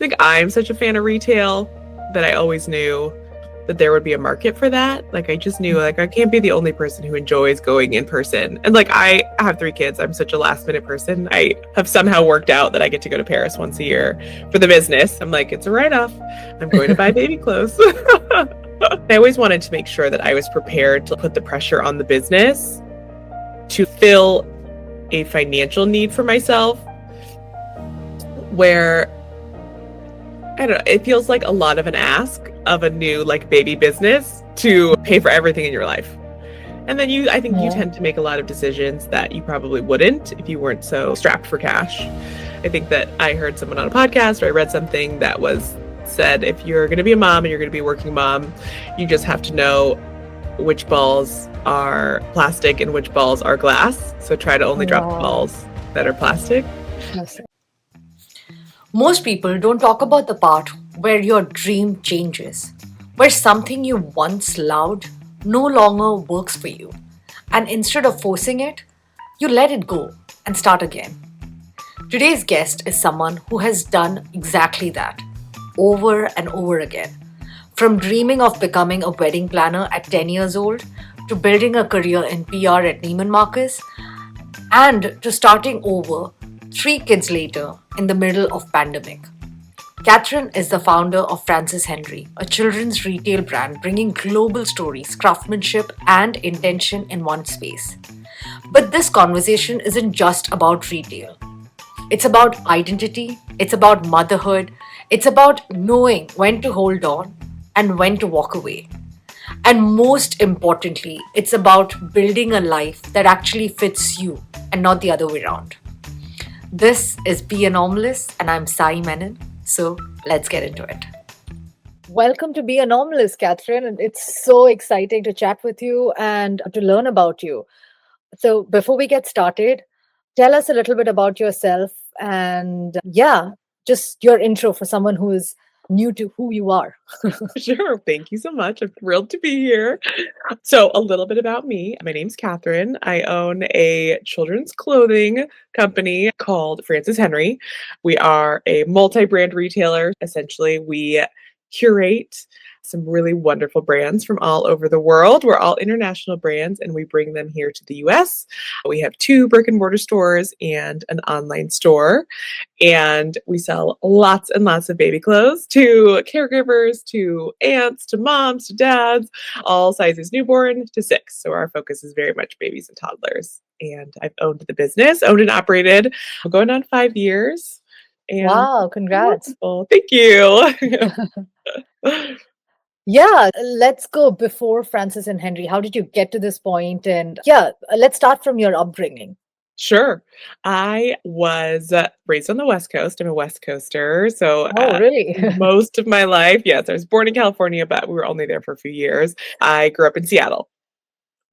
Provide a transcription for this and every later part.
think I'm such a fan of retail that I always knew that there would be a market for that. Like I just knew like I can't be the only person who enjoys going in person. And like I have 3 kids. I'm such a last minute person. I have somehow worked out that I get to go to Paris once a year for the business. I'm like, it's a write-off. I'm going to buy baby clothes. I always wanted to make sure that I was prepared to put the pressure on the business to fill a financial need for myself where I don't know, it feels like a lot of an ask of a new like baby business to pay for everything in your life. And then I think you tend to make a lot of decisions that you probably wouldn't if you weren't so strapped for cash. I think that I heard someone on a podcast or I read something that said, if you're going to be a mom and you're going to be a working mom, you just have to know which balls are plastic and which balls are glass. So try to only drop the balls that are plastic. Most people don't talk about the part where your dream changes, where something you once loved no longer works for you. And instead of forcing it, you let it go and start again. Today's guest is someone who has done exactly that, over and over again. From dreaming of becoming a wedding planner at 10 years old, to building a career in PR at Neiman Marcus, and to starting over 3 kids later in the middle of pandemic. Katherine is the founder of Henri, a children's retail brand bringing global stories, craftsmanship, and intention in one space. But this conversation isn't just about retail. It's about identity, it's about motherhood, it's about knowing when to hold on and when to walk away. And most importantly, it's about building a life that actually fits you and not the other way around. This is Be Anomalous, and I'm Sai Menon. So let's get into it. Welcome to Be Anomalous, Katherine. And it's so exciting to chat with you and to learn about you. So before we get started, tell us a little bit about yourself and just your intro for someone who is new to who you are. Sure. Thank you so much. I'm thrilled to be here. So a little bit about me. My name's Katherine. I own a children's clothing company called Henri. We are a multi-brand retailer. Essentially, we curate some really wonderful brands from all over the world. We're all international brands and we bring them here to the US. We have 2 brick-and-mortar stores and an online store. And we sell lots and lots of baby clothes to caregivers, to aunts, to moms, to dads, all sizes newborn to 6. So our focus is very much babies and toddlers. And I've owned the business, owned and operated, going on 5 years. And wow, congrats. wonderful. Thank you. Yeah, let's go before Frances and Henri. How did you get to this point? And let's start from your upbringing. Sure. I was raised on the West Coast. I'm a West Coaster. So really? most of my life, yes, I was born in California, but we were only there for a few years. I grew up in Seattle.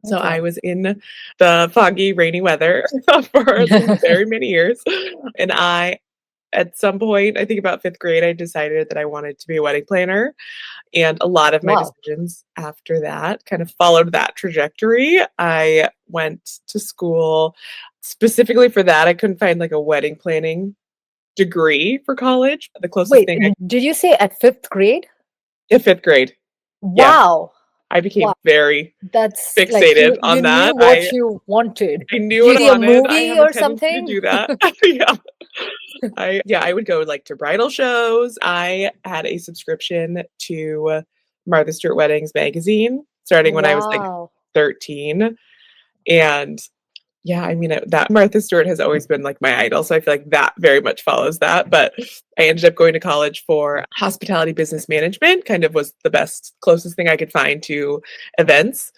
So I was in the foggy, rainy weather for very many years. And at some point, I think about 5th grade, I decided that I wanted to be a wedding planner. And a lot of my decisions after that kind of followed that trajectory. I went to school specifically for that. I couldn't find like a wedding planning degree for college. The closest thing. Did you say at 5th grade? Yeah, 5th grade. Wow. Yeah. I became very That's fixated on you that. Knew what you wanted. I knew what I wanted. A movie I have or a something to do that. I would go like to bridal shows. I had a subscription to Martha Stewart Weddings magazine starting when I was like 13. And that Martha Stewart has always been like my idol. So I feel like that very much follows that. But I ended up going to college for hospitality business management, kind of was the closest thing I could find to events,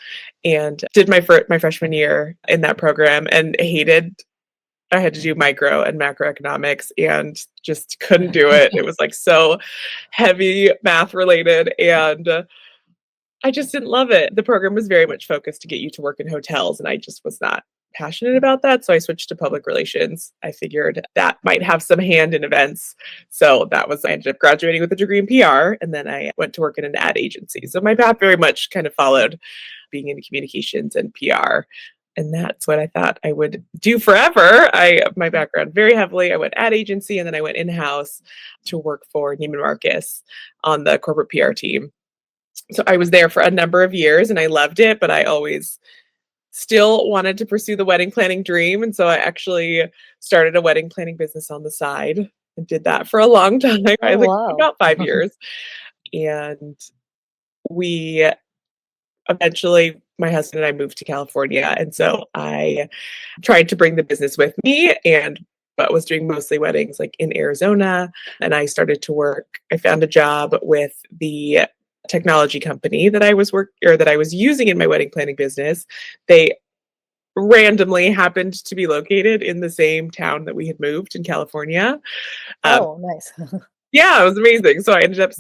and did my freshman year in that program and I had to do micro and macroeconomics and just couldn't do it. It was like so heavy math related and I just didn't love it. The program was very much focused to get you to work in hotels and I just was not passionate about that. So I switched to public relations. I figured that might have some hand in events. So I ended up graduating with a degree in PR and then I went to work in an ad agency. So my path very much kind of followed being in communications and PR. And that's what I thought I would do forever. My background very heavily, I went ad agency and then I went in-house to work for Neiman Marcus on the corporate PR team. So I was there for a number of years and I loved it, but I always still wanted to pursue the wedding planning dream. And so I actually started a wedding planning business on the side and did that for a long time. I Oh, like wow. about 5 years. And we eventually, my husband and I moved to California. And so I tried to bring the business with me and but was doing mostly weddings like in Arizona. And I started to work. I found a job with the technology company that that I was using in my wedding planning business. They randomly happened to be located in the same town that we had moved in California. Um, Oh, nice. yeah, it was amazing. So I ended up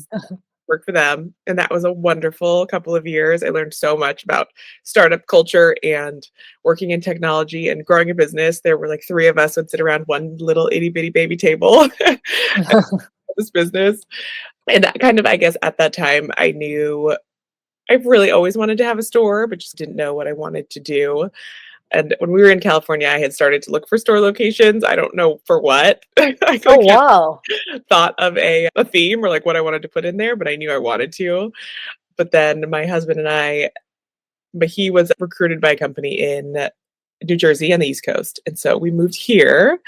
work for them, and that was a wonderful couple of years. I learned so much about startup culture and working in technology and growing a business. There were like 3 of us would sit around one little itty bitty baby table at this business. And that kind of, I guess, at that time, I knew I really always wanted to have a store, but just didn't know what I wanted to do. And when we were in California, I had started to look for store locations. I don't know for what. I Oh, like wow. thought of a theme or like what I wanted to put in there, but I knew I wanted to. But then my husband and I, but he was recruited by a company in New Jersey on the East Coast. And so we moved here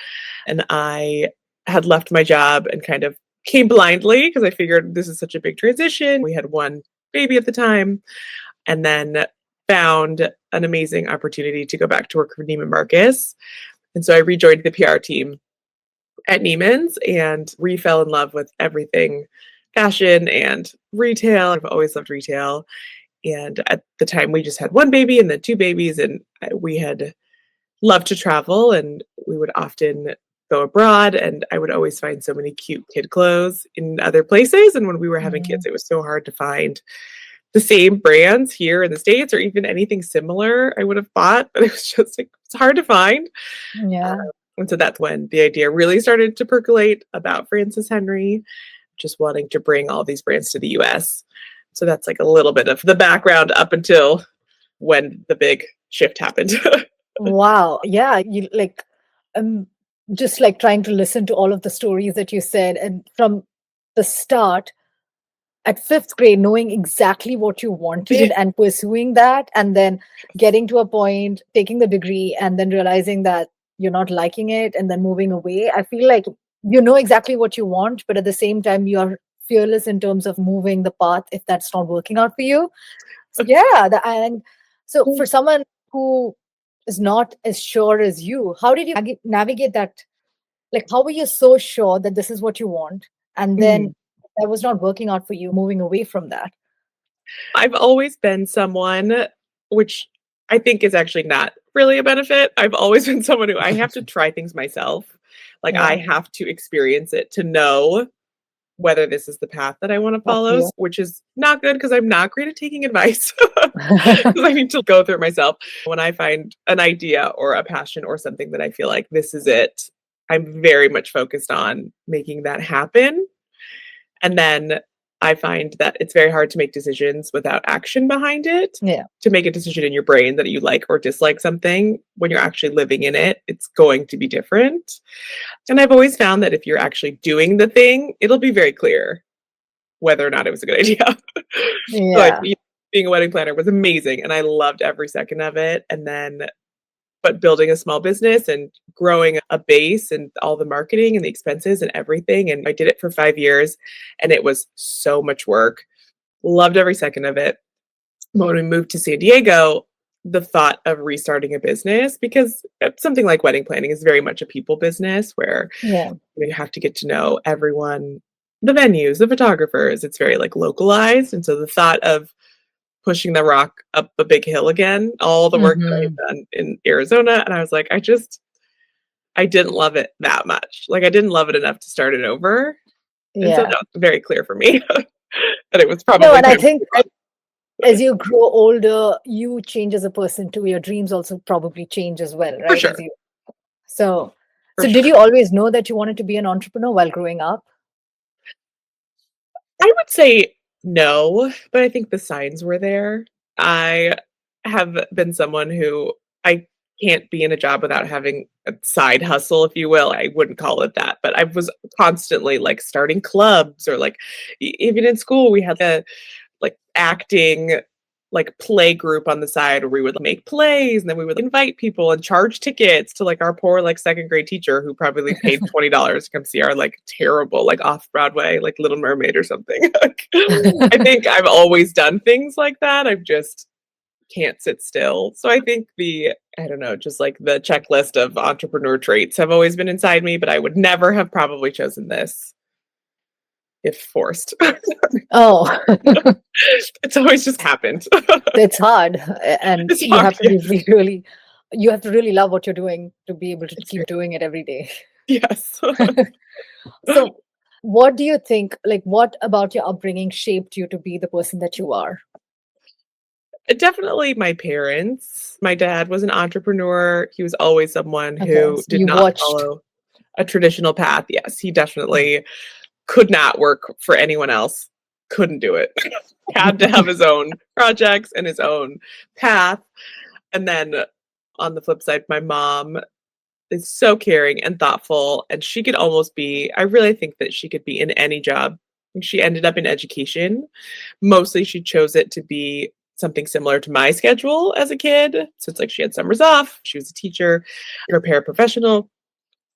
and I had left my job and kind of came blindly because I figured this is such a big transition. We had one baby at the time and then found an amazing opportunity to go back to work for Neiman Marcus. And so I rejoined the PR team at Neiman's and fell in love with everything fashion and retail. I've always loved retail. And at the time, we just had one baby and then 2 babies, and we had loved to travel, and we would often go abroad, and I would always find so many cute kid clothes in other places. And when we were having Mhm. kids, it was so hard to find the same brands here in the States or even anything similar I would have bought, but it was just like, it's hard to find. Yeah. And so that's when the idea really started to percolate about Francis Henry, just wanting to bring all these brands to the US. So that's like a little bit of the background up until when the big shift happened. Wow. Yeah. You like, um, just like trying to listen to all of the stories that you said, and from the start, at fifth grade, knowing exactly what you Yeah. wanted and pursuing that, and then getting to a point, taking the degree, and then realizing that you're not liking it, and then moving away. I feel like you know exactly what you want, but at the same time, you're fearless in terms of moving the path if that's not working out for you. Yeah, and so for someone who is not as sure as you, how did you navigate that? Like, how were you so sure that this is what you want, and then Mhm. that was not working out for you, moving away from that? I've always been someone, which I think is actually not really a benefit. I've always been someone who I have to try things myself. Like I Yeah, have to experience it to know whether this is the path that I want to that's follow, you. which is not good because I'm not great at taking advice. Because I need to go through it myself. When I find an idea or a passion or something that I feel like this is it, I'm very much focused on making that happen. And then I find that it's very hard to make decisions without action behind it. Yeah. To make a decision in your brain that you like or dislike something, when you're actually living in it, it's going to be different. And I've always found that if you're actually doing the thing, it'll be very clear whether or not it was a good idea. Like, Yeah. being a wedding planner was amazing, and I loved every second of it, and then but building a small business and growing a base and all the marketing and the expenses and everything, and I did it for 5 years, and it was so much work. Loved every second of it. But when we moved to San Diego, the thought of restarting a business because something like wedding planning is very much a people business where Yeah. you have to get to know everyone, the venues, the photographers, it's very, like, localized, and so the thought of pushing the rock up a big hill again, all the work that I Mhm. had done in Arizona, and I was like, I didn't love it that much. Like, I didn't love it enough to start it over, and so Yeah. that was very clear for me that it was No, probably and I time to think move on. as you grow older, you change as a person too. Your dreams also probably change as well, For right? sure, As you so for so did sure. you always know that you wanted to be an entrepreneur while growing up? I would say no, but I think the signs were there. I have been someone who I can't be in a job without having a side hustle, if you will. I wouldn't call it that, but I was constantly like starting clubs or like even in school we had a like acting like play group on the side where we would make plays and then we would invite people and charge tickets to like our poor like second grade teacher who probably paid $20 to come see our like terrible like off Broadway like Little Mermaid or something. Like, I think I've always done things like that. I've just can't sit still. So I think I don't know, just like the checklist of entrepreneur traits have always been inside me, but I would never have probably chosen this if forced. Oh, It's always just happened. it's hard, and It's you hard. have to be really, you have to really love what you're doing to be able to It's keep doing it every day. yes. So, what do you think? Like, what about your upbringing shaped you to be the person that you are? Definitely my parents. My dad was an entrepreneur. He was always someone Okay, who so did you not watched. follow a traditional path. Yes, he definitely could not work for anyone else. Couldn't do it. Had to have his own projects and his own path. And then on the flip side, my mom is so caring and thoughtful, and she could almost be I really think that she could be in any job. She ended up in education. Mostly she chose it to be something similar to my schedule as a kid. So it's like she had summers off, she was a teacher, or a paraprofessional,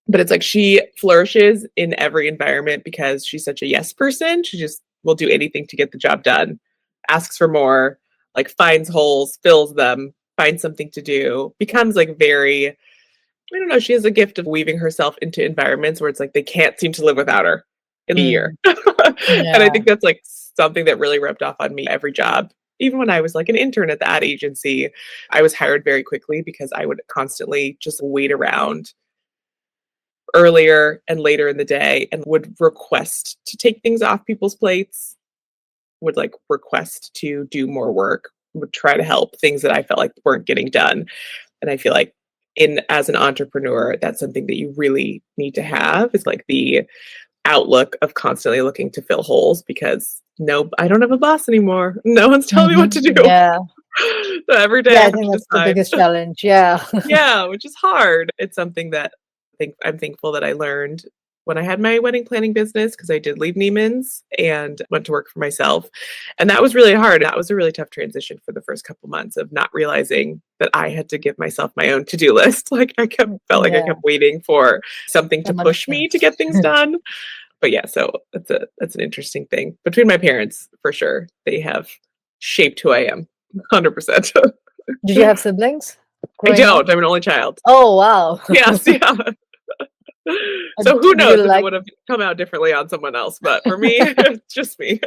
but it's like she flourishes in every environment because she's such a yes person. She just will do anything to get the job done, asks for more, like finds holes, fills them, finds something to do, becomes like very I don't know, she has a gift of weaving herself into environments where it's like they can't seem to live without her in a year. Mm, And I yeah. think that's like something that really rubbed off on me every job. Even when I was like an intern at the ad agency, I was hired very quickly because I would constantly just wait around earlier and later in the day and would request to take things off people's plates, would like request to do more work, would try to help things that I felt like weren't getting done. And I feel like in as an entrepreneur, that's something that you really need to have is like the outlook of constantly looking to fill holes because no, I don't have a boss anymore. No one's telling me what to do. Yeah. So every day Yeah, I I have think to that's the decide. biggest challenge. Yeah. Yeah, which is hard. It's something that I'm thankful that I learned when I had my wedding planning business because I did leave Neiman's and went to work for myself. And that was really hard. That was a really tough transition for the first couple months of not realizing that I had to give myself my own to-do list. Like I kept felt like I Yeah. kept waiting for something to Someone push to. me to get things done. But yeah, so that's an interesting thing. Between my parents, for sure. They have shaped who I am 100%. Did you have siblings I growing up? don't. I'm an only child. Oh, wow. Yes, yeah. So who Did you knows if it like would have come out differently on someone else, but for me, it's just me.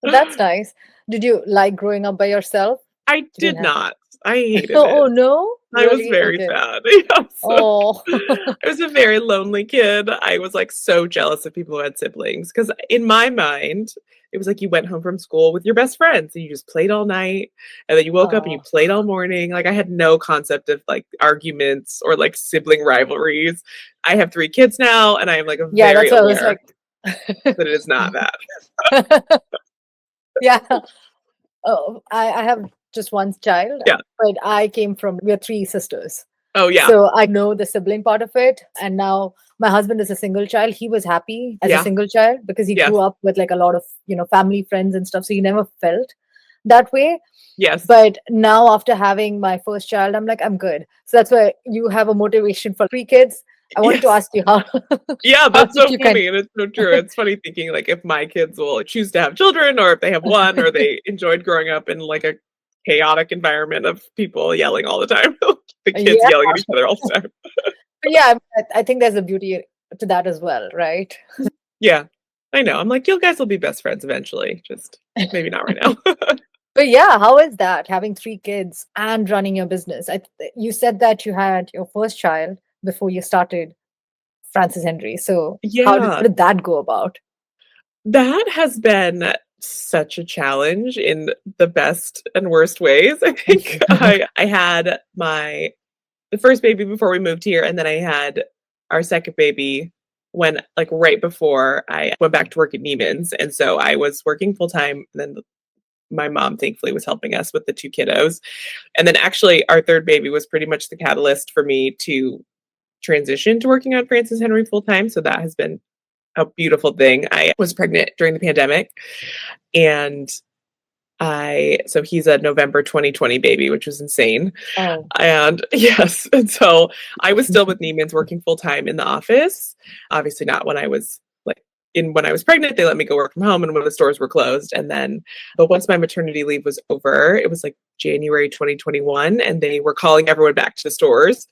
that's nice. Did you like growing up by yourself? I You didn't did have. not. I hated Oh, it. no? I was Really? very Okay. sad. Yes. Oh. I was a very lonely kid. I was, like, so jealous of people who had siblings because in my mind, it was like you went home from school with your best friends and you just played all night, and then you woke up and you Oh. played all morning. Like, I had no concept of, like, arguments or, like, sibling rivalries. I have 3 kids now, and I am, like, Yeah, very that's what I was aware like. that it is not that. Yeah. Oh, I have just one child, Yeah. but I came from, we're three sisters. Oh, yeah. So I know the sibling part of it. And now my husband is a single child. He was happy as a Yeah. single child because he Yes. grew up with like a lot of, family, friends and stuff. So he never felt that way. Yes. But now after having my first child, I'm like, I'm good. So that's why you have a motivation for 3 kids. I wanted to Yes. ask you how, Yeah, how that's did so you funny, and it's so true. It's funny thinking, like, if my kids will choose to have children or if they have one or they enjoyed growing up in, like, a chaotic environment of people yelling all the time. The kids yeah. yelling at each other all the time. But yeah, I think there's a beauty to that as well, right? Yeah. I know. I'm like, "You guys will be best friends eventually, just maybe not right now." But yeah, how is that having 3 kids and running your business? You said that you had your first child before you started Francis Henry. So how Yeah. did that go about? That has been such a challenge in the best and worst ways, I think. I had the first baby before we moved here, and then I had our second baby when like, right before I went back to work at Neiman's, and so I was working full time, and then my mom thankfully was helping us with the 2 kiddos. And then actually our 3rd baby was pretty much the catalyst for me to transition to working on Francis Henry full time. So that has been a beautiful thing. I was pregnant during the pandemic and so he's a November 2020 baby, which was insane. Oh. And yes, and so I was still with Neiman's working full time in the office. Obviously not when I was when I was pregnant, they let me go work from home and when the stores were closed. And then, but once my maternity leave was over, it was like January 2021, and they were calling everyone back to the stores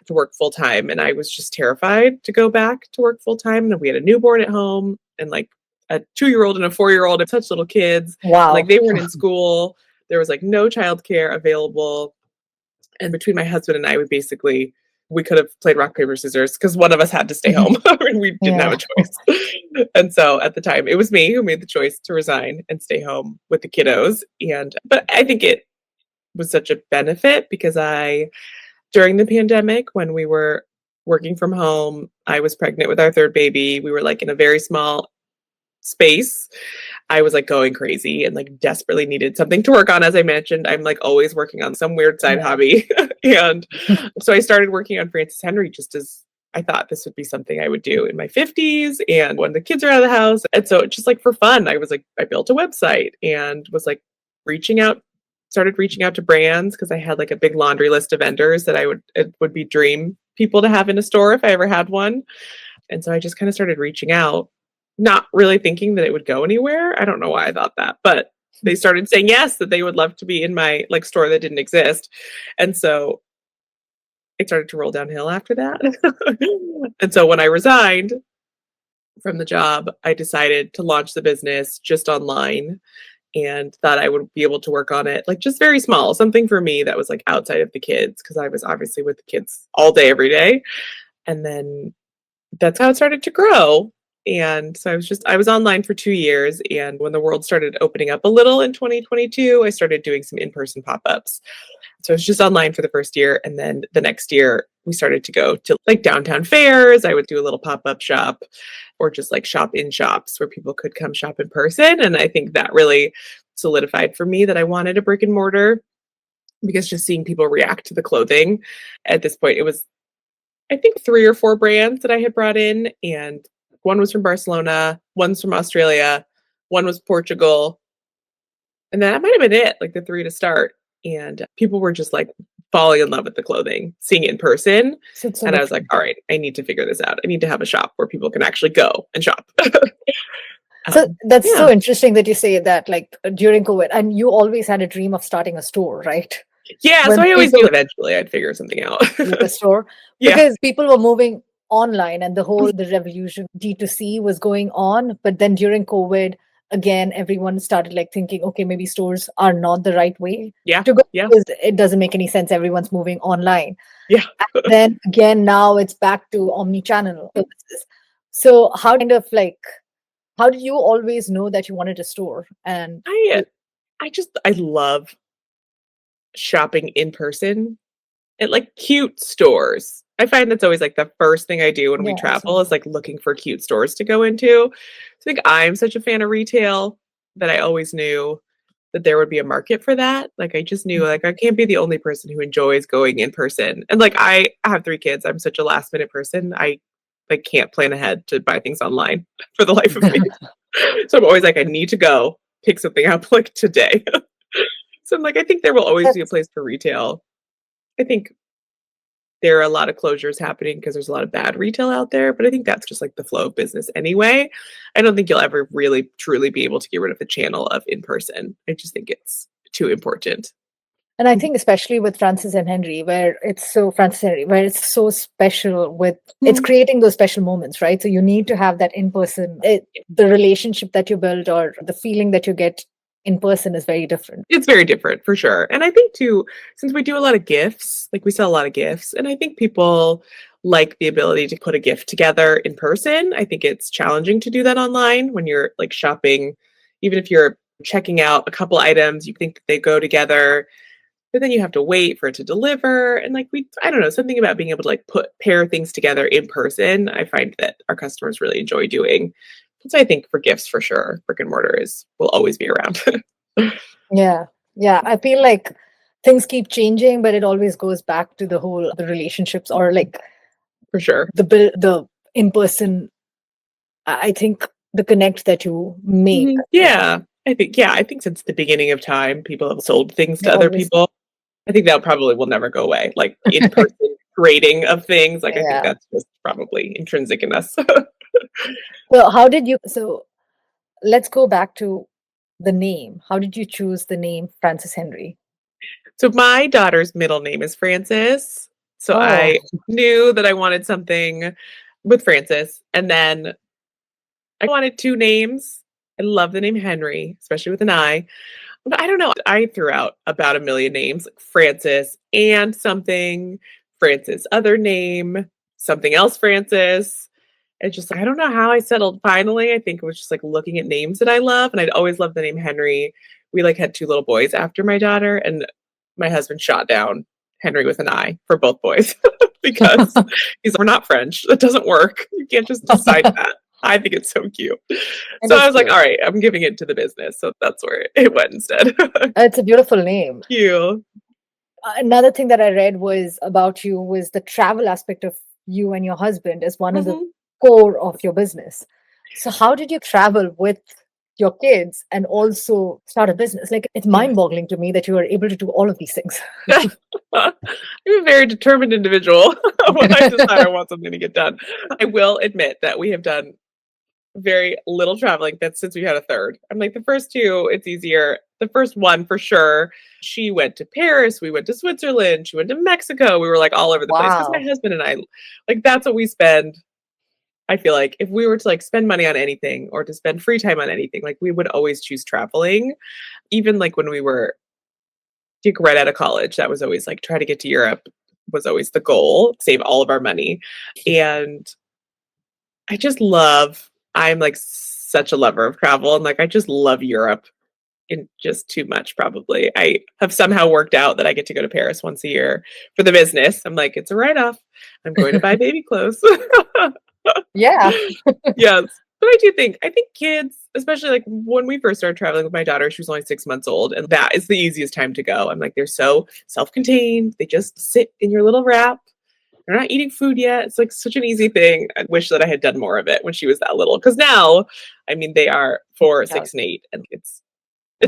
to work full time. And I was just terrified to go back to work full time. And we had a newborn at home and like a 2-year-old and a 4-year-old and such little kids. Wow. Like they weren't in school. There was like no childcare available. And between my husband and I, we could have played rock, paper, scissors because one of us had to stay home and we didn't have a choice. And so at the time, it was me who made the choice to resign and stay home with the kiddos. But I think it was such a benefit because during the pandemic, when we were working from home, I was pregnant with our 3rd baby. We were like in a very small space. I was like going crazy and like desperately needed something to work on. As I mentioned, I'm like always working on some weird side hobby. And so I started working on Francis Henry just as I thought this would be something I would do in my 50s and when the kids are out of the house. And so just like for fun, I built a website and was like started reaching out to brands because I had like a big laundry list of vendors that it would be dream people to have in a store if I ever had one. And so I just kind of started reaching out, not really thinking that it would go anywhere. I don't know why I thought that, but they started saying yes, that they would love to be in my like store that didn't exist. And so it started to roll downhill after that. And so when I resigned from the job, I decided to launch the business just online and thought I would be able to work on it like just very small, something for me that was like outside of the kids because I was obviously with the kids all day, every day. And then that's how it started to grow. And so I was online for 2 years. And when the world started opening up a little in 2022, I started doing some in-person pop-ups. So I was just online for the first year. And then the next year we started to go to like downtown fairs. I would do a little pop-up shop or just like shop in shops where people could come shop in person. And I think that really solidified for me that I wanted a brick and mortar because just seeing people react to the clothing at this point, it was, I think 3 or 4 brands that I had brought in, and one was from Barcelona, one's from Australia, one was Portugal, and that might have been it, like the 3 to start. And people were just like falling in love with the clothing, seeing it in person. And I was like, all right, I need to figure this out. I need to have a shop where people can actually go and shop. So that's so interesting that you say that, like during COVID, and you always had a dream of starting a store, right? Yeah, so I always knew eventually I'd figure something out. With the store. Because people were moving online and the revolution D2C was going on. But then during COVID, again, everyone started like thinking, okay, maybe stores are not the right way to go because it doesn't make any sense. Everyone's moving online. Yeah. And then again, now it's back to omni-channel services. So how did you always know that you wanted a store? And I love shopping in person at like cute stores. I find that's always like the first thing I do when we travel is like looking for cute stores to go into. I think I'm such a fan of retail that I always knew that there would be a market for that. Like I just knew like I can't be the only person who enjoys going in person. And like I have 3 kids. I'm such a last minute person. I like can't plan ahead to buy things online for the life of me. So I'm always like, I need to go pick something up like today. So I'm like, I think there will always be a place for retail. I think there are a lot of closures happening because there's a lot of bad retail out there, but I think that's just like the flow of business anyway. I don't think you'll ever really truly be able to get rid of the channel of in person. I just think it's too important. And I think especially with Francis and Henri, where it's so special with it's creating those special moments, right? So you need to have that in person, the relationship that you build or the feeling that you get in person is very different. It's very different for sure. And I think too, since we do a lot of gifts, like we sell a lot of gifts, and I think people like the ability to put a gift together in person. I think it's challenging to do that online when you're like shopping, even if you're checking out a couple items, you think that they go together, but then you have to wait for it to deliver. And like I don't know, something about being able to like pair things together in person, I find that our customers really enjoy doing. So I think for gifts, for sure, brick and mortar will always be around. Yeah. Yeah. I feel like things keep changing, but it always goes back to the relationships or like For sure. the in person. I think the connect that you make, Yeah. I think since the beginning of time, people have sold things they to other always, people. I think that probably will never go away. Like in-person grading of things, like I think yeah. that's just probably intrinsic in us. So let's go back to the name. How did you choose the name Francis Henry? So my daughter's middle name is Frances. So Oh, I knew that I wanted something with Frances. And then I wanted 2 names. I love the name Henry, especially with an I. But I don't know. I threw out about a million names, like Francis and something, Francis other name, something else Francis. It's just I don't know how I settled finally. I think it was just like looking at names that I love, and I'd always loved the name Henry. We like had 2 little boys after my daughter, and my husband shot down Henry with an I for both boys because he's like, "We're not French. That doesn't work. You can't just decide that." I think it's so cute. it So I is was like, cute. "All right, I'm giving it to the business." So that's where it went instead. It's a beautiful name. You. Another thing that I read was about you was the travel aspect of you and your husband is one of the Mhm. core of your business. So how did you travel with your kids and also start a business? Like it's Yeah. mind-boggling to me that you are able to do all of these things. I'm a very determined individual when I decide I want something to get done. I will admit that we have done very little traveling that's since we had a third. I'm like the first 2, it's easier. The first one for sure. She went to Paris, we went to Switzerland, she went to Mexico. We were like all over the place because my Wow. husband and I like that's what we spend. I feel like if we were to like spend money on anything or to spend free time on anything, like we would always choose traveling. Even like when we were like right out of college, that was always like try to get to Europe was always the goal, save all of our money. And I just love I'm like such a lover of travel and like I just love Europe in just too much probably. I have somehow worked out that I get to go to Paris once a year for the business. I'm like, it's a write-off. I'm going to buy baby clothes. Yeah. Yes. But I think kids, especially like when we first started traveling with my daughter, she was only 6 months old, and that is the easiest time to go. I'm like, they're so self-contained. They just sit in your little wrap. They're not eating food yet. It's like such an easy thing. I wish that I had done more of it when she was that little. Because now, I mean, they are 4, Yeah. 6, and 8, and it's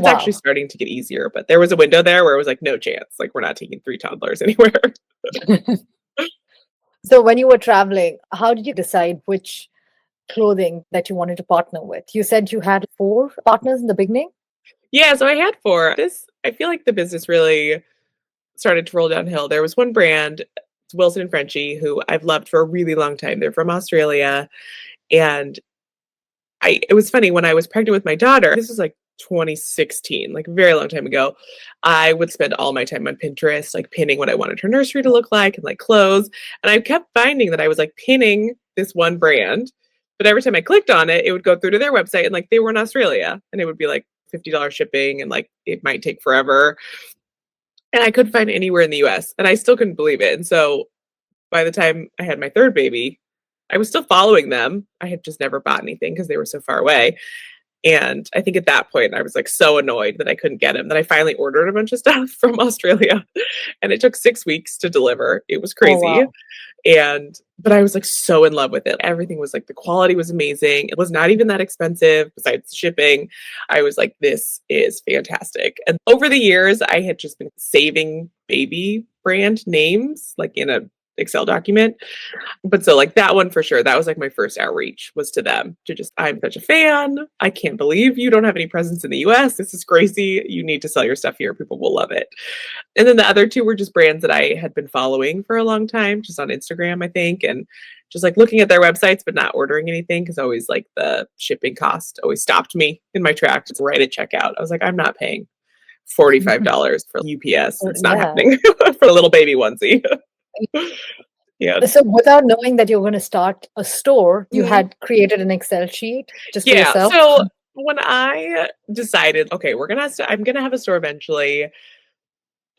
actually Wow. starting to get easier. But there was a window there where it was like no chance. Like we're not taking 3 toddlers anywhere. So when you were traveling, how did you decide which clothing that you wanted to partner with? You said you had 4 partners in the beginning? Yeah, so I had 4. This I feel like the business really started to roll downhill. There was one brand, it's Wilson and Frenchie, who I've loved for a really long time. They're from Australia, and I it was funny when I was pregnant with my daughter, this was like 2016, like a very long time ago. I would spend all my time on Pinterest, like pinning what I wanted her nursery to look like and like clothes. And I kept finding that I was like pinning this one brand, but every time I clicked on it, it would go through to their website and like they were in Australia and it would be like $50 shipping and like it might take forever. And I couldn't find it anywhere in the US and I still couldn't believe it. And so by the time I had my third baby, I was still following them. I had just never bought anything because they were so far away. And I think at that point, I was like so annoyed that I couldn't get him that I finally ordered a bunch of stuff from Australia. And it took 6 weeks to deliver. It was Oh, crazy. wow. But I was like so in love with it. Everything was like the quality was amazing. It was not even that expensive besides shipping. I was like, this is fantastic. And over the years, I had just been saving baby brand names like in a Excel document. But so like that one for sure, that was like my first outreach was to them to just I'm such a fan. I can't believe you don't have any presence in the US. This is crazy. You need to sell your stuff here. People will love it. And then the other 2 were just brands that I had been following for a long time, just on Instagram, I think, and just like looking at their websites but not ordering anything because always like the shipping cost always stopped me in my tracks right at checkout. I was like, I'm not paying $45 for UPS. It's not Yeah. happening for a little baby onesie. Yeah. So without knowing that you're going to start a store, you Mhm. had created an Excel sheet just for Yeah, yourself? so when I decided, okay, I'm gonna have a store eventually,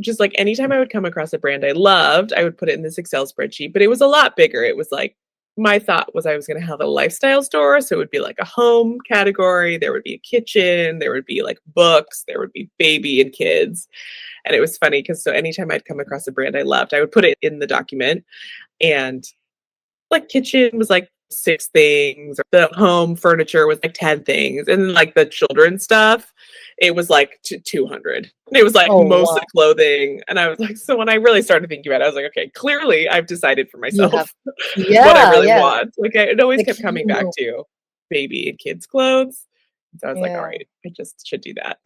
just like anytime I would come across a brand I loved, I would put it in this Excel spreadsheet, but it was a lot bigger. It was like my thought was I was going to have a lifestyle store. So it would be like a home category. There would be a kitchen. There would be like books. There would be baby and kids. And it was funny because so anytime I'd come across a brand I loved, I would put it in the document. And like kitchen was like 6 things, or the home furniture was like 10 things. And then like the children's stuff, it was like 200. And it was like Oh, mostly wow. clothing. And I was like, so when I really started thinking about it, I was like, okay, clearly I've decided for You have, myself what I yeah, really yeah. want. Like it always The kept key coming back move. to baby and kids clothes. So I was like, all Yeah. right, I just should do that.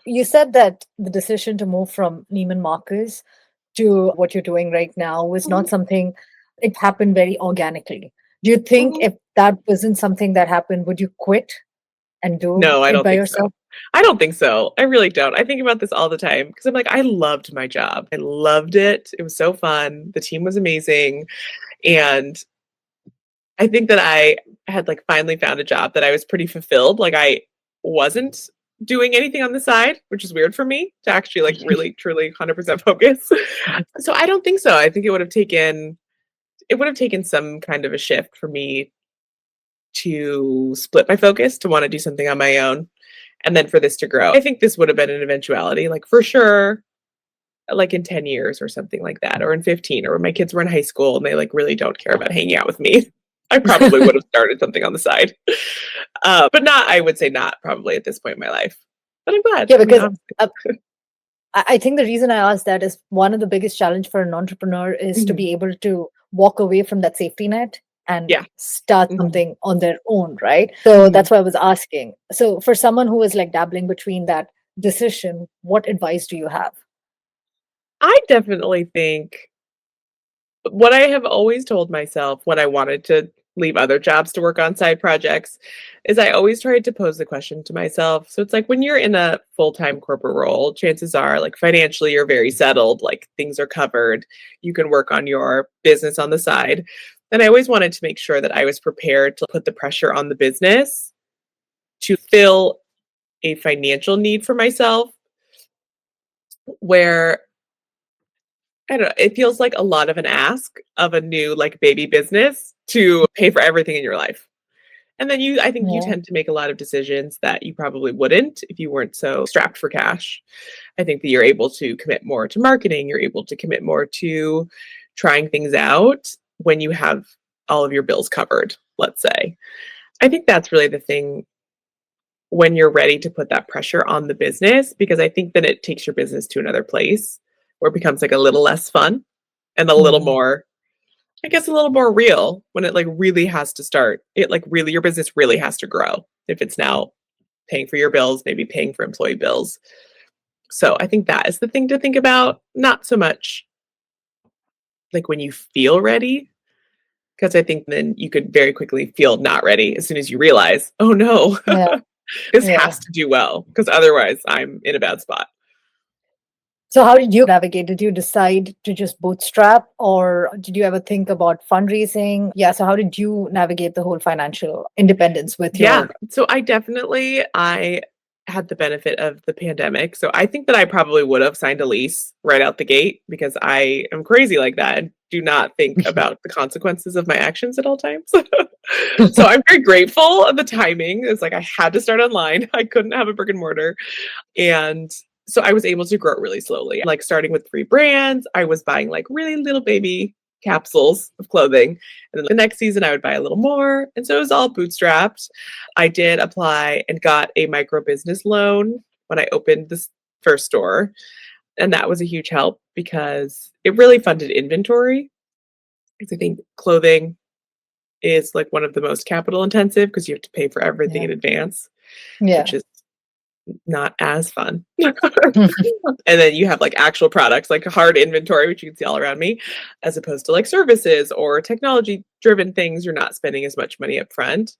You said that the decision to move from Neiman Marcus to what you're doing right now was Mhm, not something, it happened very organically. Do you think mhm. if that wasn't something that happened, would you quit and do No, I it don't by think so. yourself? I don't think so. I really don't. I think about this all the time because I'm like, I loved my job. I loved it. It was so fun. The team was amazing. And I think that I had like finally found a job that I was pretty fulfilled. Like I wasn't doing anything on the side, which is weird for me to actually like really truly 100% focus. So I don't think so. I think it would have taken some kind of a shift for me to split my focus to want to do something on my own and then for this to grow. I think this would have been an eventuality, like for sure, like in 10 years or something like that, or in 15, or when my kids were in high school and they like really don't care about hanging out with me. I probably would have started something on the side. But not, I would say not probably at this point in my life. But I'm glad. Yeah, I mean, because honestly. uh, I think the reason I asked that is one of the biggest challenge for an entrepreneur is to Mhm. be able to walk away from that safety net and Yeah. start Mhm. something on their own, right? So Mhm. that's why I was asking. So for someone who is like dabbling between that decision, what advice do you have? I definitely think what I have always told myself when I wanted to leave other jobs to work on side projects is I always tried to pose the question to myself. So it's like when you're in a full-time corporate role, chances are like financially you're very settled, like things are covered, you can work on your business on the side. And I always wanted to make sure that I was prepared to put the pressure on the business to fill a financial need for myself where I don't know, it feels like a lot of an ask of a new like baby business to pay for everything in your life. And then I think you Yeah. tend to make a lot of decisions that you probably wouldn't if you weren't so strapped for cash. I think that you're able to commit more to marketing, you're able to commit more to trying things out when you have all of your bills covered, let's say. I think that's really the thing when you're ready to put that pressure on the business because I think that it takes your business to another place where it becomes like a little less fun and a little Mhm. more I guess a little more real when it like really has to start. It like really your business really has to grow if it's now paying for your bills, maybe paying for employee bills. So I think that is the thing to think about, not so much like when you feel ready, because I think then you could very quickly feel not ready as soon as you realize, oh no, Yeah. this Yeah. has to do well, because otherwise I'm in a bad spot. So how did you navigate? Did you decide to just bootstrap or did you ever think about fundraising? Yeah, so how did you navigate the whole financial independence with Yeah. your So I had the benefit of the pandemic. So I think that I probably would have signed a lease right out the gate because I am crazy like that and do not think about the consequences of my actions at all times. So I'm very grateful of the timing. It's like I had to start online. I couldn't have a brick and mortar. And so I was able to grow it really slowly. Like starting with 3 brands, I was buying like really little baby capsules of clothing. And then the next season I would buy a little more. And so it was all bootstrapped. I did apply and got a micro business loan when I opened this first store. And that was a huge help because it really funded inventory. Because I think clothing is like one of the most capital intensive because you have to pay for everything Yeah. in advance, which Yeah. is not as fun. And then you have like actual products, like hard inventory, which you can see all around me, as opposed to like services or technology driven things. You're not spending as much money up front.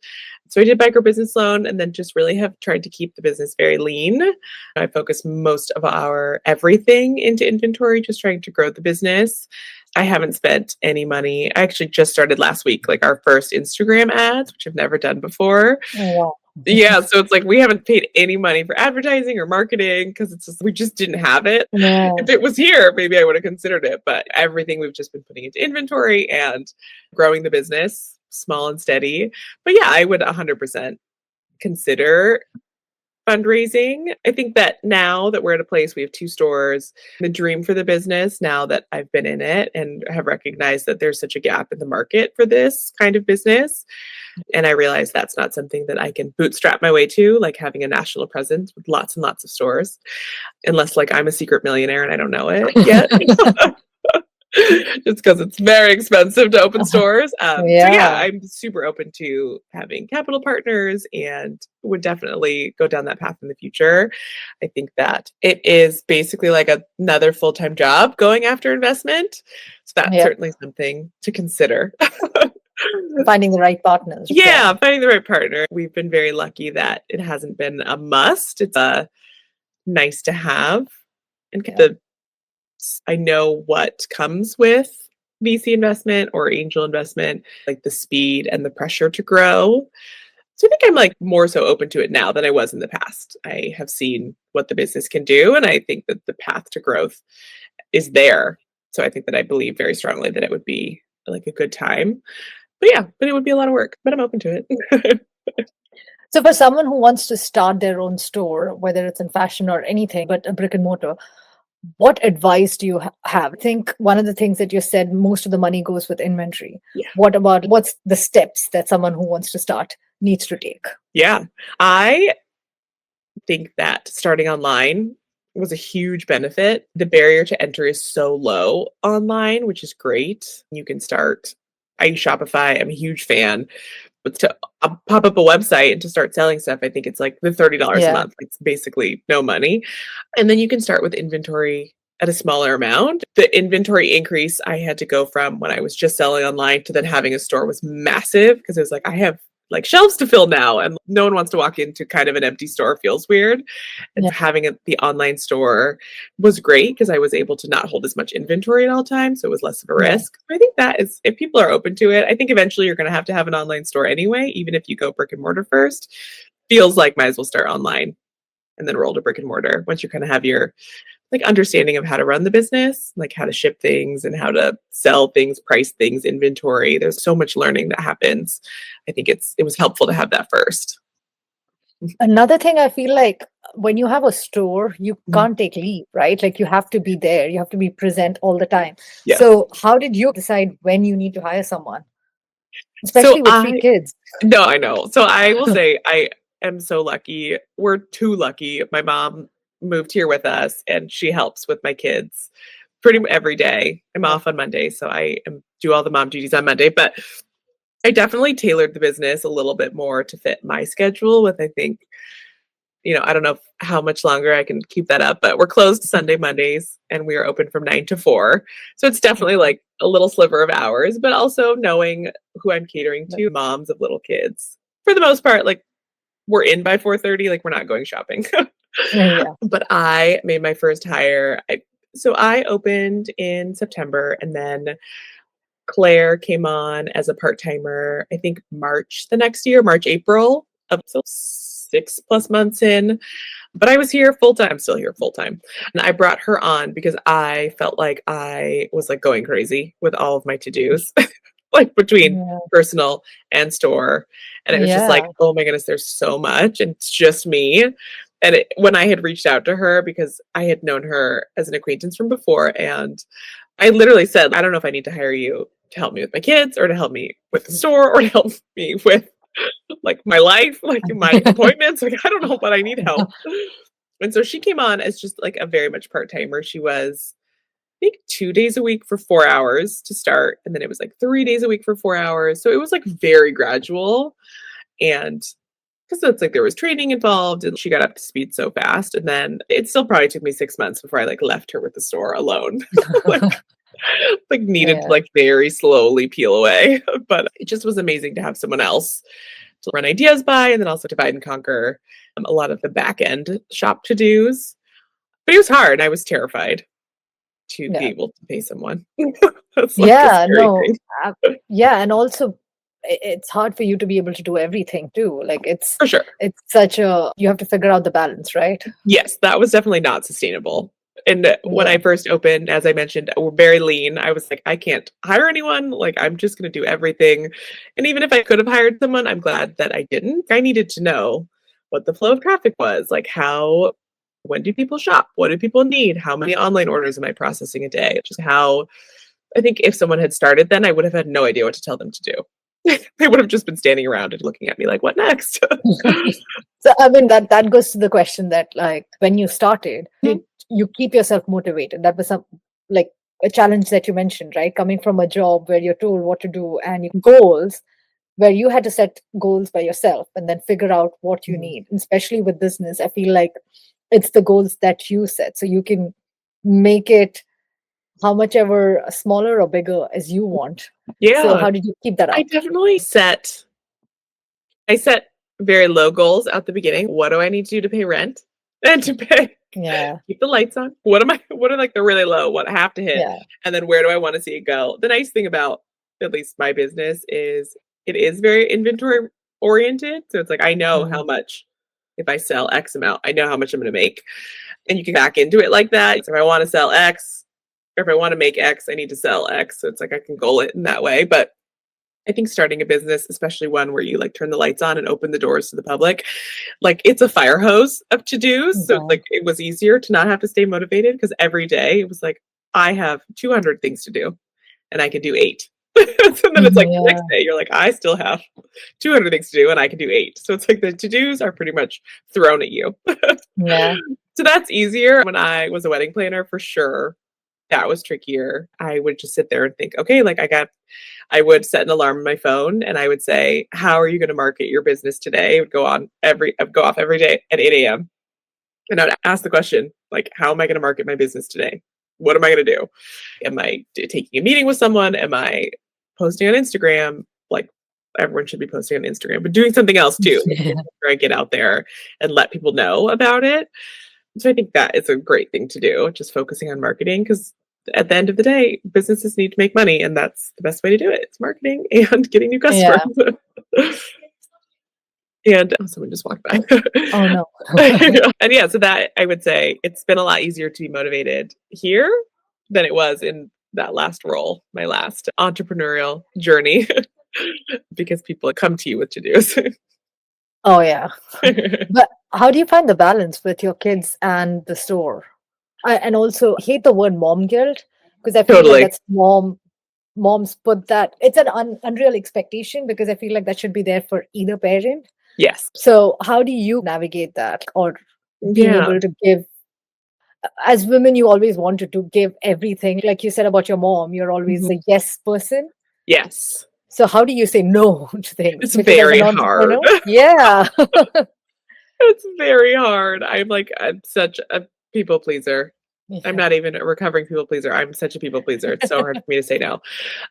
So I did micro business loan and then just really have tried to keep the business very lean. I focus most of our everything into inventory, just trying to grow the business. I haven't spent any money. I actually just started last week, like our first Instagram ads, which I've never done before. Oh, wow. Yeah, so it's like we haven't paid any money for advertising or marketing because it's just we just didn't have it. Yeah. If it was here, maybe I would have considered it, but everything we've just been putting into inventory and growing the business small and steady. But yeah, I would 100% consider fundraising. I think that now that we're at a place, we have 2 stores, the dream for the business now that I've been in it and have recognized that there's such a gap in the market for this kind of business. And I realized that's not something that I can bootstrap my way to, like having a national presence with lots and lots of stores, unless like I'm a secret millionaire and I don't know it yet. Just because it's very expensive to open stores. So yeah, Yeah. I'm super open to having capital partners and would definitely go down that path in the future. I think that it is basically like another full-time job going after investment. So that's Yep. certainly something to consider. Finding the right partners. Yeah. Yeah, finding the right partner. We've been very lucky that it hasn't been a must. It's a nice to have. And Yeah. I know what comes with VC investment or angel investment, like the speed and the pressure to grow. So I think I'm like more so open to it now than I was in the past. I have seen what the business can do, and I think that the path to growth is there. So I think that I believe very strongly that it would be like a good time. But yeah, but it would be a lot of work, but I'm open to it. So for someone who wants to start their own store, whether it's in fashion or anything, but a brick and mortar, what advice do you have? I think one of the things that you said, most of the money goes with inventory. Yeah. What about what's the steps that someone who wants to start needs to take? Yeah. I think that starting online was a huge benefit. The barrier to enter is so low online, which is great. You can start. I use Shopify. I'm a huge fan. But to pop up a website and to start selling stuff, I think it's like the $30 a Yeah. month. It's basically no money. And then you can start with inventory at a smaller amount. The inventory increase I had to go from when I was just selling online to then having a store was massive because it was like, I have like shelves to fill now and no one wants to walk into kind of an empty store feels weird. And Yeah. having the online store was great because I was able to not hold as much inventory at all times. So it was less of a Yeah. risk. I think that is, if people are open to it, I think eventually you're going to have an online store anyway, even if you go brick and mortar first. Feels like might as well start online and then roll to brick and mortar once you kind of have your like understanding of how to run the business, like how to ship things and how to sell things, price things, inventory. There's so much learning that happens. I think it was helpful to have that first. Another thing I feel like when you have a store, you Mhm. can't take leave, right? Like you have to be there, you have to be present all the time. Yes. So, how did you decide when you need to hire someone, So especially with three I kids? No, I know. So I will say I am so lucky. We're too lucky. My mom moved here with us and she helps with my kids pretty much every day. I'm Yeah. off on Monday, so do all the mom duties on Monday, but I definitely tailored the business a little bit more to fit my schedule with I think, I don't know how much longer I can keep that up, but we're closed Sunday, Mondays, and we are open from 9 to 4. So it's definitely like a little sliver of hours, but also knowing who I'm catering to, moms of little kids. For the most part, like we're in by 4:30, like we're not going shopping. Yeah. But I made my first hire. So I opened in September and then Claire came on as a part-timer, I think March the next year, March, April, so 6 plus months in. But I was here full time. I'm still here full time. And I brought her on because I felt like I was like going crazy with all of my to-dos, like between Yeah. personal and store. And it was just like, Yeah. oh my goodness, there's so much. And it's just me. And when I had reached out to her, because I had known her as an acquaintance from before, and I literally said, I don't know if I need to hire you to help me with my kids or to help me with the store or to help me with like my life, like my appointments. Like, I don't know, but I need help. And so she came on as just like a very much part timer. She was, I think, 2 days a week for 4 hours to start. And then it was like 3 days a week for 4 hours. So it was like very gradual. And because it's like there was training involved and she got up to speed so fast. And then it still probably took me 6 months before I like left her with the store alone. like, like needed to Yeah. like very slowly peel away. But it just was amazing to have someone else to run ideas by and then also divide and conquer a lot of the back end shop to dos. But it was hard. I was terrified to be Yeah. able to pay someone. That's like a Yeah. scary No. thing. Yeah. And also, it's hard for you to be able to do everything too. Like For sure. it's such a, you have to figure out the balance, right? Yes, that was definitely not sustainable. And when Yeah. I first opened, as I mentioned, we're very lean. I was like, I can't hire anyone. Like, I'm just going to do everything. And even if I could have hired someone, I'm glad that I didn't. I needed to know what the flow of traffic was, like when do people shop? What do people need? How many online orders am I processing a day? Just how, I think if someone had started then, I would have had no idea what to tell them to do. They would have just been standing around and looking at me like, what next? So I mean that goes to the question that, like, when you started, you keep yourself motivated. That was some, like, a challenge that you mentioned, right? Coming from a job where you're told what to do, and goals where you had to set goals by yourself and then figure out what you Mhm. need. And especially with business, I feel like it's the goals that you set, so you can make it how much ever smaller or bigger as you want. So Yeah, how did you keep that I up? definitely set very low goals at the beginning. What do I need to do to pay rent and to pay Yeah, keep the lights on? What are like the really low, what I have to hit? yeah. And then where do I want to see it go? The nice thing about at least my business is it is very inventory oriented. So it's like I know how Mhm. much if I sell X amount, I know how much I'm going to make. And you can back into it like that. So if I want to sell X, or if I want to make X, I need to sell X. So it's like I can goal it in that way. But I think starting a business, especially one where you like turn the lights on and open the doors to the public, like it's a fire hose of to dos. So it's Yeah. like it was easier to not have to stay motivated because every day it was like, I have 200 things to do and I can do eight. So then it's like the Yeah. next day, you're like, I still have 200 things to do and I can do eight. So it's like the to dos are pretty much thrown at you. Yeah. So that's easier. When I was a wedding planner, for sure, that was trickier. I would just sit there and think, okay, like I would set an alarm on my phone and I would say, how are you going to market your business today? It would go off every day at 8 a.m. And I would ask the question, like, how am I going to market my business today? What am I going to do? Am I taking a meeting with someone? Am I posting on Instagram? Like, everyone should be posting on Instagram, but doing something else too. Like, making sure I get out there and let people know about it. So I think that is a great thing to do, just focusing on marketing because at the end of the day, businesses need to make money, and that's the best way to do it. It's marketing and getting new customers. Yeah. And oh, someone just walked by. Oh no. And yeah, so that I would say it's been a lot easier to be motivated here than it was in that last role, my last entrepreneurial journey, because people come to you with to dos. Oh yeah. But how do you find the balance with your kids and the store? And also, I hate the word mom guilt, because I feel like Totally. that's moms put that, it's an unreal expectation, because I feel like that should be there for either parent. Yes. So how do you navigate that, or being Yeah. able to give, as women, you always wanted to give everything. Like you said about your mom, you're always Mhm. a yes person. Yes. So how do you say no to things? It's Because as an very hard. entrepreneur, yeah. It's very hard. I'm such a people pleaser. I'm Yeah. not even a recovering people pleaser. I'm such a people pleaser. It's so hard for me to say no.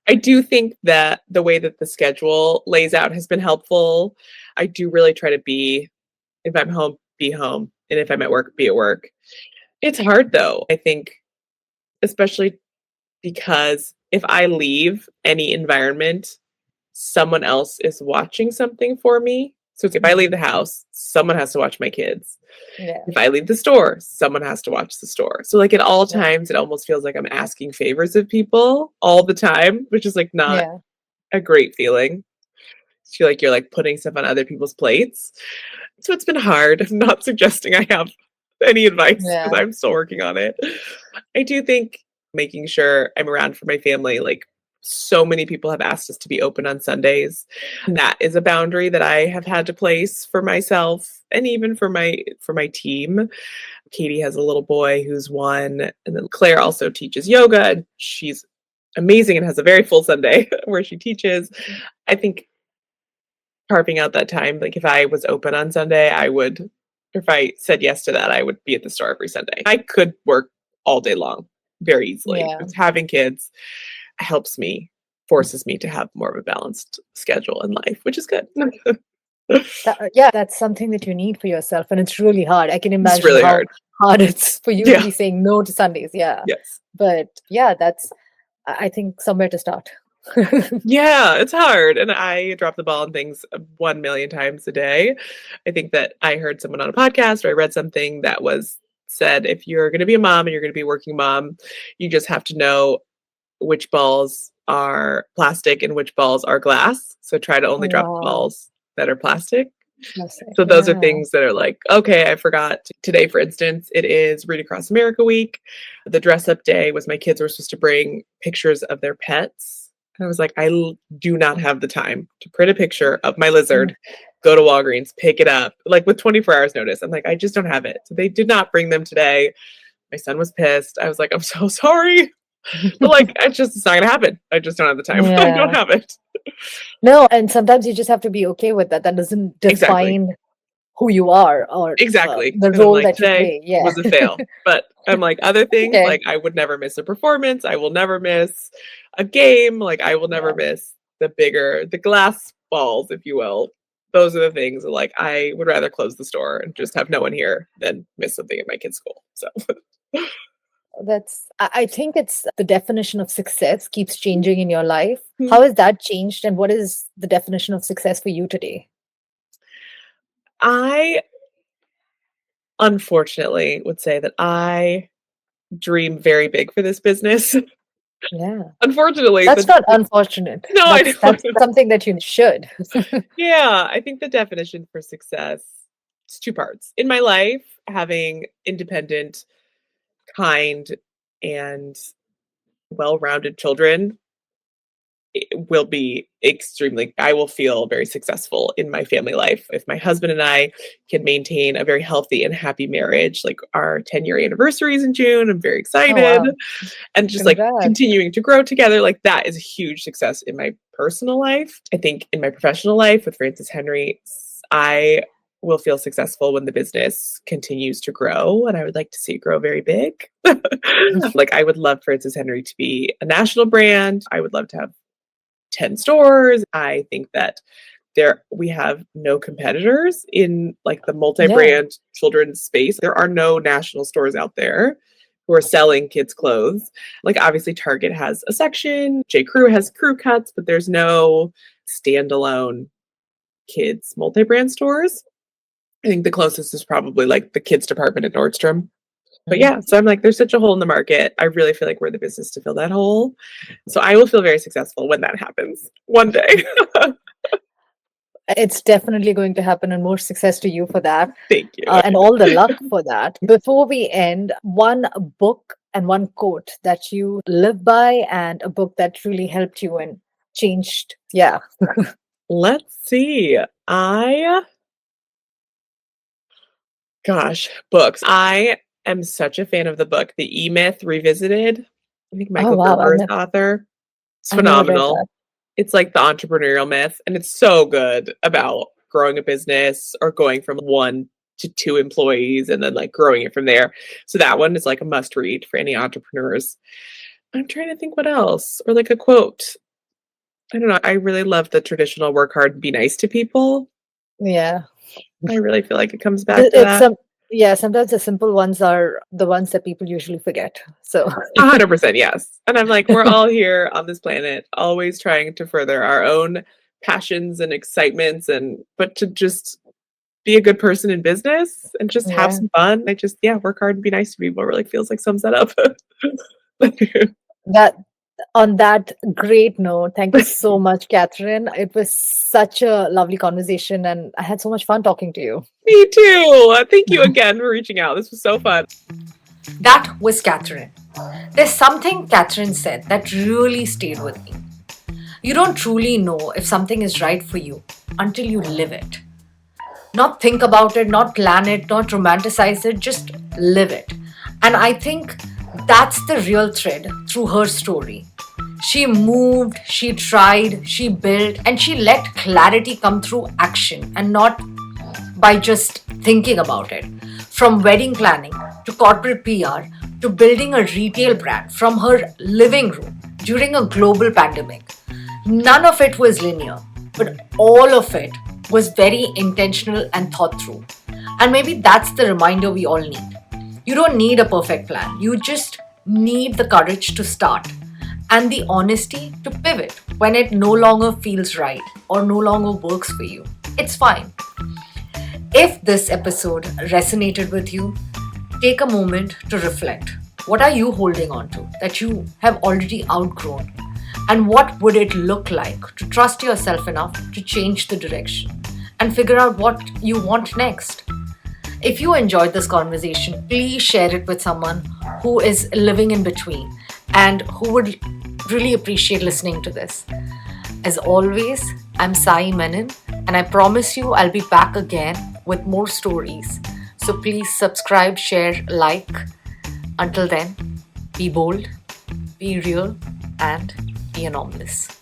I do think that the way that the schedule lays out has been helpful. I do really try to be, if I'm home, be home. And if I'm at work, be at work. It's hard though. I think, especially because if I leave any environment, someone else is watching something for me. So if I leave Mhm. the house, someone has to watch my kids. Yeah. If I leave the store, someone has to watch the store. So like at all Yeah. times, it almost feels like I'm asking favors of people all the time, which is like not Yeah. a great feeling. I feel like you're like putting stuff on other people's plates. So it's been hard. I'm not suggesting I have any advice because Yeah. I'm still working on it. I do think making sure I'm around for my family, like so many people have asked us to be open on Sundays. And that is a boundary that I have had to place for myself and even for my team. Katie has a little boy who's 1, and then Claire also teaches yoga, and she's amazing and has a very full Sunday where she teaches. I think carving out that time, like, if I was open on Sunday, if I said yes to that, I would be at the store every Sunday. I could work all day long very easily. Yeah. Just having kids helps me, forces me to have more of a balanced schedule in life, which is good. Yeah, that's something that you need for yourself, and it's really hard. I can It's imagine really how hard. hard it's for you to Yeah. be saying no to Sundays. Yeah. Yes. But yeah, that's, I think, somewhere to start. Yeah, it's hard, and I drop the ball on things 1,000,000 times a day. I think that I heard someone on a podcast or I read something that was said, "If you're gonna be a mom and you're gonna be a working mom, you just have to know which balls are plastic and which balls are glass, so try to only drop the Wow. balls that are plastic." Classic. So those are Yeah. things that are like, okay, I forgot. Today, for instance, it is Read Across America week. The dress up day was my kids were supposed to bring pictures of their pets. And I was like, do not have the time to print a picture of my lizard, go to Walgreens, pick it up, like with 24 hours notice. I'm like, I just don't have it. So they did not bring them today. My son was pissed. I was like, I'm so sorry. But like, it's not gonna happen. I just don't have the time. I don't Yeah. have it. No, and sometimes you just have to be okay with that. That doesn't Exactly. define who you are or Exactly, the and I'm role like, that you "Today play. Yeah. was a fail," but I'm like, other things, Okay. like, I would never miss a performance, I will never miss a game, like, I will never Yeah. miss the glass balls, if you will. Those are the things that, like, I would rather close the store and just have no one here than miss something at my kid's school, so I think it's the definition of success keeps changing in your life. Mhm. How has that changed, and what is the definition of success for you today? I, unfortunately, would say that I dream very big for this business. Yeah. Unfortunately, That's not unfortunate. no, I That's know. something that you should. Yeah, I think the definition for success is 2 parts. In my life, having independent, kind, and well-rounded children will be extremely I will feel very successful in my family life. If my husband and I can maintain a very healthy and happy marriage, like our 10-year anniversary is in June, I'm very Oh, excited. wow. And just like Congrats. continuing to grow together, like that is a huge success in my personal life. I think in my professional life with Francis Henry, I will feel successful when the business continues to grow, and I would like to see it grow very big. Like I would love Francis Henry to be a national brand. I would love to have 10 stores. I think that we have no competitors in like the Yeah. multi-brand children's space. There are no national stores out there who are selling kids clothes. Like obviously Target has a section, J. Crew has crew cuts, but there's no standalone kids multi-brand stores. I think the closest is probably like the kids department at Nordstrom. But Mm. yeah, so I'm like, there's such a hole in the market. I really feel like we're the business to fill that hole. So I will feel very successful when that happens one day. It's definitely going to happen, and more success to you for that, Thank you. and all the luck for that. Before we end, one book and one quote that you live by, and a book that really helped you and changed. Yeah. Let's see. Gosh, books. I am such a fan of the book, The E-Myth Revisited. I think Oh, Michael wow. Gerber is the author. It's I've never read phenomenal. that. It's like the entrepreneurial myth, and it's so good about growing a business or going from 1 to 2 employees and then, like, growing it from there. So that one is, like, a must read for any entrepreneurs. I'm trying to think what else or, like, a quote. I don't know. I really love the traditional work hard and be nice to people. Yeah. I really feel like it comes back to It's that. some, yeah, sometimes the simple ones are the ones that people usually forget. So, 100%, yes. And I'm like, we're all here on this planet, always trying to further our own passions and excitements but to just be a good person in business and just have yeah. some fun. Yeah, work hard and be nice to people really feels like sums that up. That On that great note, thank you so much, Catherine. It was such a lovely conversation, and I had so much fun talking to you. Me too. Thank you again for reaching out. This was so fun. That was Catherine. There's something Catherine said that really stayed with me. You don't truly know if something is right for you until you live it. Not think about it, not plan it, not romanticize it, just live it. And I think that's the real thread through her story. She moved, she tried, she built, and she let clarity come through action and not by just thinking about it. From wedding planning to corporate PR to building a retail brand from her living room during a global pandemic. None of it was linear, but all of it was very intentional and thought through. And maybe that's the reminder we all need. You don't need a perfect plan, you just need the courage to start and the honesty to pivot when it no longer feels right or no longer works for you. It's fine. If this episode resonated with you, take a moment to reflect. What are you holding on to that you have already outgrown? And what would it look like to trust yourself enough to change the direction and figure out what you want next? If you enjoyed this conversation, please share it with someone who is living in between and who would really appreciate listening to this. As always, I'm Sai Menon, and I promise you I'll be back again with more stories. So please subscribe, share, like. Until then, be bold, be real, and be anomalous.